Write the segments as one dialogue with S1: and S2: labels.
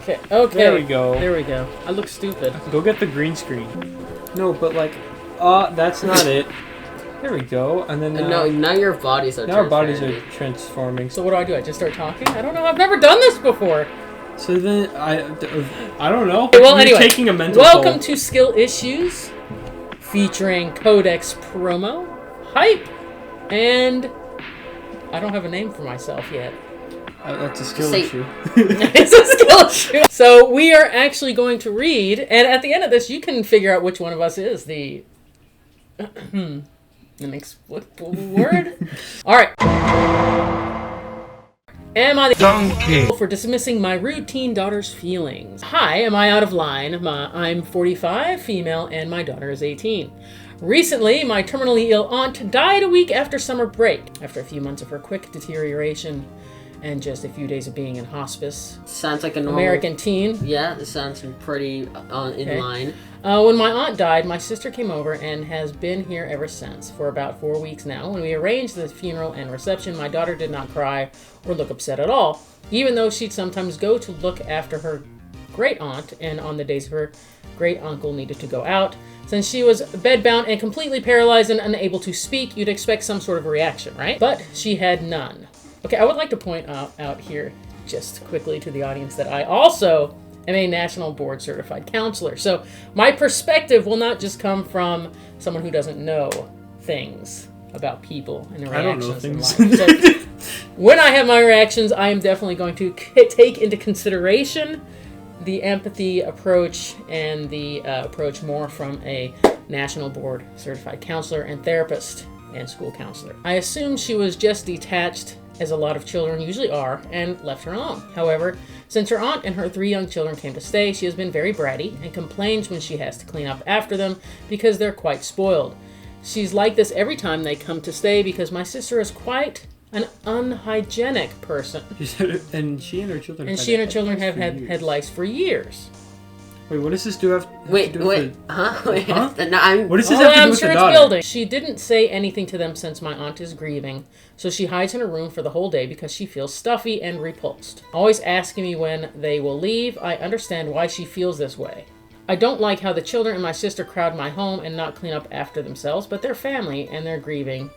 S1: Okay.
S2: There we go.
S1: There we go. I look stupid.
S2: Go get the green screen. No, but like, that's not it. There we go. And then
S3: now your bodies are.
S2: Now our bodies are transforming.
S1: So what do? I just start talking? I don't know. I've never done this before.
S2: So then I don't know.
S1: Well, anyway,
S2: taking a mental
S1: welcome
S2: toll.
S1: to Skill Issues, featuring Codex Promo, Hype, and I don't have a name for myself yet.
S2: That's a skill issue.
S1: It's a skill issue. So we are actually going to read, and at the end of this, you can figure out which one of us is the inexplicable word. All right. Am I the donkey for dismissing my routine daughter's feelings? Hi, am I out of line? I'm 45, female, and my daughter is 18. Recently, my terminally ill aunt died a week after summer break. After a few months of her quick deterioration and just a few days of being in hospice.
S3: Sounds like a normal
S1: American teen.
S3: Yeah, this sounds pretty in line.
S1: When my aunt died, my sister came over and has been here ever since, for about 4 weeks now. When we arranged the funeral and reception, my daughter did not cry or look upset at all, even though she'd sometimes go to look after her great aunt, and on the days her great uncle needed to go out. Since she was bedbound and completely paralyzed and unable to speak, you'd expect some sort of reaction, right? But she had none. Okay, I would like to point out here just quickly to the audience that I also am a national board certified counselor. So my perspective will not just come from someone who doesn't know things about people and their reactions in life. So when I have my reactions, I am definitely going to take into consideration the empathy approach and the approach more from a national board certified counselor and therapist and school counselor. I assume she was just detached, as a lot of children usually are, and left her alone. However, since her aunt and her 3 young children came to stay, she has been very bratty and complains when she has to clean up after them because they're quite spoiled. She's like this every time they come to stay because my sister is quite an unhygienic person.
S2: And she and her children
S1: have had lice for years.
S2: Wait, what does this do?
S3: Wait, huh? No,
S2: what does this have to do with the daughter?
S1: Building. She didn't say anything to them since my aunt is grieving, so she hides in her room for the whole day because she feels stuffy and repulsed. Always asking me when they will leave. I understand why she feels this way. I don't like how the children and my sister crowd my home and not clean up after themselves, but they're family and they're grieving,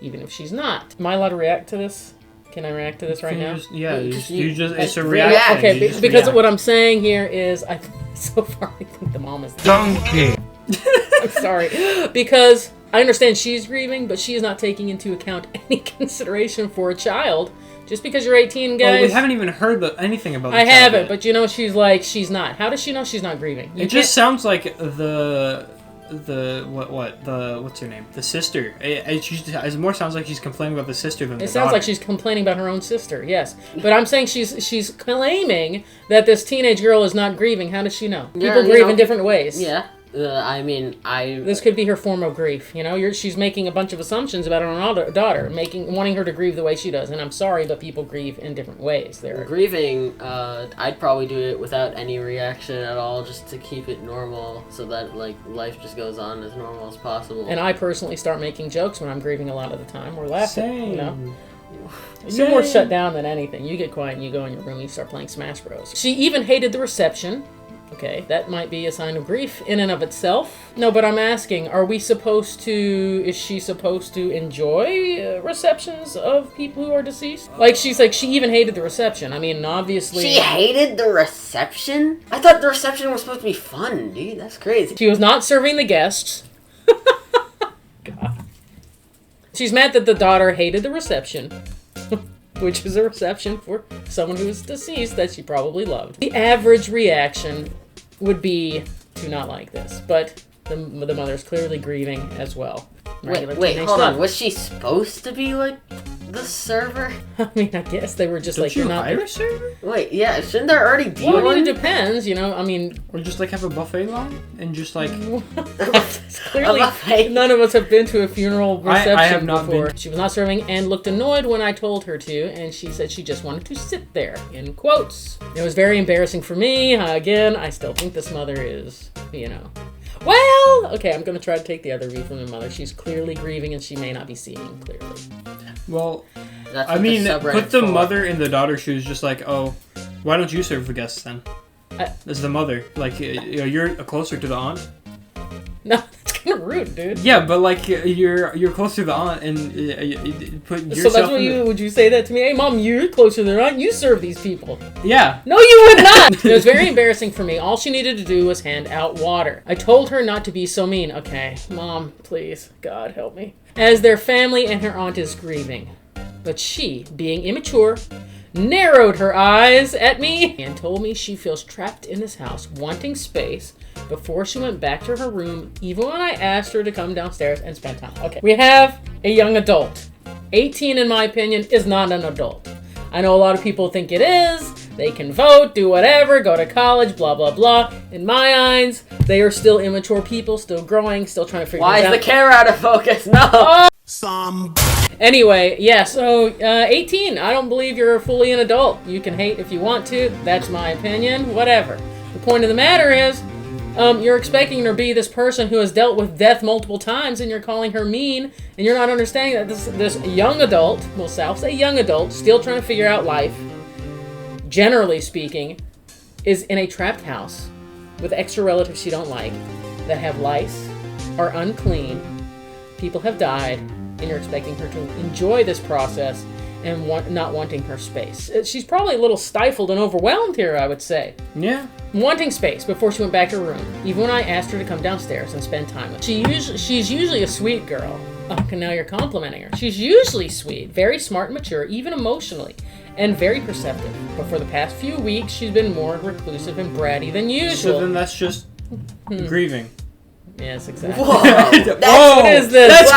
S1: even if she's not. Am I allowed to react to this? Can I react to this right now?
S2: It's a reaction.
S1: Okay, because what I'm saying here is, so far I think the mom is donkey. I'm sorry, because I understand she's grieving, but she is not taking into account any consideration for a child. Just because you're 18, guys.
S2: Well, we haven't even heard anything about.
S1: I haven't, but you know, she's not. How does she know she's not grieving?
S2: It just sounds like what's her name? The sister. It more sounds like she's complaining about the sister than the daughter.
S1: It sounds like she's complaining about her own sister, yes. But I'm saying she's claiming that this teenage girl is not grieving. How does she know? People grieve in different ways.
S3: Yeah. This
S1: could be her form of grief. You know, she's making a bunch of assumptions about her own daughter, wanting her to grieve the way she does. And I'm sorry, but people grieve in different ways.
S3: Grieving, I'd probably do it without any reaction at all, just to keep it normal, so that life just goes on as normal as possible.
S1: And I personally start making jokes when I'm grieving a lot of the time, or laughing.
S2: Same.
S1: You know. You're more shut down than anything. You get quiet and you go in your room and you start playing Smash Bros. She even hated the reception. Okay, that might be a sign of grief in and of itself. No, but I'm asking, is she supposed to enjoy receptions of people who are deceased? She even hated the reception. I mean, obviously...
S3: She hated the reception? I thought the reception was supposed to be fun, dude. That's crazy.
S1: She was not serving the guests. God. She's mad that the daughter hated the reception. Which is a reception for someone who is deceased that she probably loved. The average reaction would be to not like this, but the mother's clearly grieving as well.
S3: Wait, hold on. Was she supposed to be like the server?
S1: I mean, I guess they were just
S2: Don't you hire a server?
S3: Wait, yeah, shouldn't there already be one?
S1: Well, it depends, you know, I mean...
S2: Or just have a buffet line and just
S1: Clearly, none of us have been to a funeral reception
S2: I have not
S1: before.
S2: been.
S1: She was not serving and looked annoyed when I told her to, and she said she just wanted to sit there, in quotes. It was very embarrassing for me. Again, I still think this mother is, you know... Well, okay, I'm going to try to take the other view from the mother. She's clearly grieving and she may not be seeing clearly.
S2: Well, put the mother in the daughter's shoes, just like, oh, why don't you serve the guests then? as the mother. Like, you're closer to the aunt.
S1: No, that's kind of rude, dude.
S2: Yeah, but like you're closer to the aunt, and put yourself.
S1: So that's what would you say that to me? Hey, mom, you're closer to the aunt. You serve these people.
S2: Yeah.
S1: No, you would not. It was very embarrassing for me. All she needed to do was hand out water. I told her not to be so mean. Okay, mom, please, God help me. As their family and her aunt is grieving, but she, being immature, narrowed her eyes at me and told me she feels trapped in this house, wanting space, before she went back to her room, even when I asked her to come downstairs and spend time. Okay, we have a young adult. 18, in my opinion, is not an adult. I know a lot of people think it is. They can vote, do whatever, go to college, blah, blah, blah. In my eyes, they are still immature people, still growing, still trying to figure it out.
S3: Why is the camera out of focus? No!
S1: Anyway, yeah, so 18, I don't believe you're fully an adult. You can hate if you want to. That's my opinion. Whatever. The point of the matter is, you're expecting her to be this person who has dealt with death multiple times, and you're calling her mean, and you're not understanding that this young adult, I'll say young adult, still trying to figure out life, generally speaking, is in a trapped house with extra relatives she don't like that have lice, are unclean, people have died, and you're expecting her to enjoy this process and not wanting her space. She's probably a little stifled and overwhelmed here, I would say.
S2: Yeah.
S1: Wanting space before she went back to her room, even when I asked her to come downstairs and spend time with her. She's usually a sweet girl. Okay, now you're complimenting her. She's usually sweet, very smart and mature, even emotionally, and very perceptive. But for the past few weeks, she's been more reclusive and bratty than usual.
S2: So then that's just grieving.
S1: Yes, exactly.
S3: Whoa!
S1: What is this?
S2: That's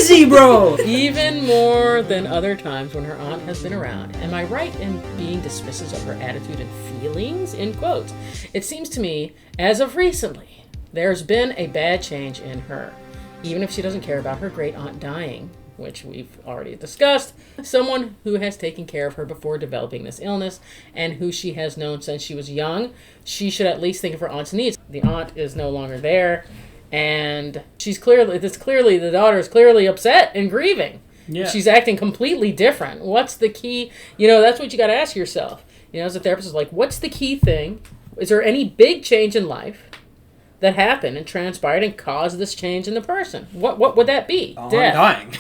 S2: crazy, bro!
S1: Even more than other times when her aunt has been around. Am I right in being dismissive of her attitude and feelings? In quotes. It seems to me, as of recently, there's been a bad change in her. Even if she doesn't care about her great aunt dying, which we've already discussed, someone who has taken care of her before developing this illness and who she has known since she was young, she should at least think of her aunt's needs. The aunt is no longer there. And the daughter is clearly upset and grieving.
S2: Yeah.
S1: She's acting completely different. What's the key? That's what you got to ask yourself. As a therapist, is like, what's the key thing? Is there any big change in life that happened and transpired and caused this change in the person? What would that be? Death.
S2: Dying.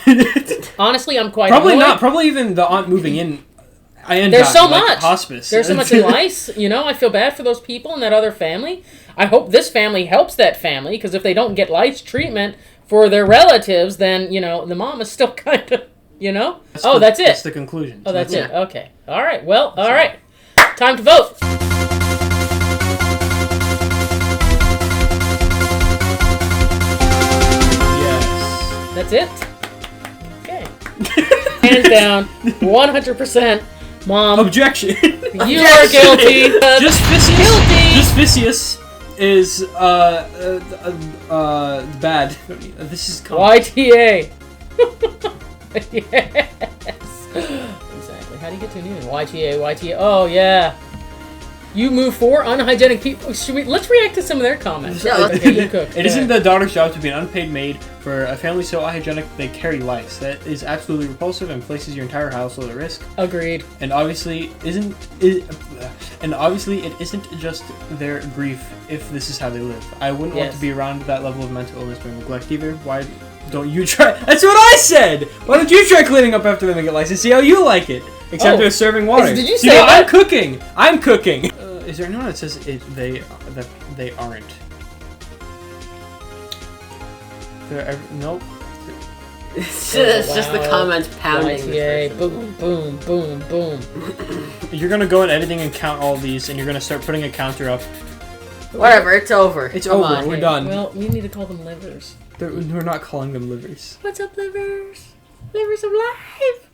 S1: Honestly, I'm quite
S2: Probably
S1: annoyed.
S2: not. Probably even the aunt moving in.
S1: There's so
S2: like
S1: much.
S2: Hospice.
S1: There's so much in lice. I feel bad for those people and that other family. I hope this family helps that family, because if they don't get lice treatment for their relatives, then, the mom is still kind of, That's it.
S2: That's the conclusion.
S1: Oh, that's it. Okay. All right. Well, all right. Time to vote.
S2: Yes.
S1: That's it? Okay. Hands down, 100%. Mom,
S2: Objection.
S1: you are guilty.
S2: Just Vicious.
S1: Guilty.
S2: Just Vicious is bad. This is
S1: YTA. Yes. Exactly. How do you get to a new one? YTA. Oh, yeah. You move 4 unhygienic people. Let's react to some of their comments.
S3: Yeah,
S1: Okay, you cook.
S2: It isn't the daughter's job to be an unpaid maid for a family so unhygienic they carry lice. That is absolutely repulsive and places your entire household at risk.
S1: Agreed.
S2: And obviously it isn't just their grief if this is how they live. I wouldn't want to be around that level of mental illness or neglect either. Why don't you try? That's what I said! Why don't you try cleaning up after them and get lice and see how you like it? Except they're serving water.
S1: Did you say that?
S2: I'm cooking! Is there anyone that says they aren't? Nope.
S3: It's just the comments pounding.
S1: YTA. Boom, boom, boom, boom.
S2: You're gonna go in editing and count all these, and you're gonna start putting a counter up.
S3: Whatever, it's over.
S2: It's
S3: Come
S2: over.
S3: on.
S2: We're done.
S1: Well, we need to call them livers.
S2: We're not calling them livers.
S1: What's up, livers? Livers of life.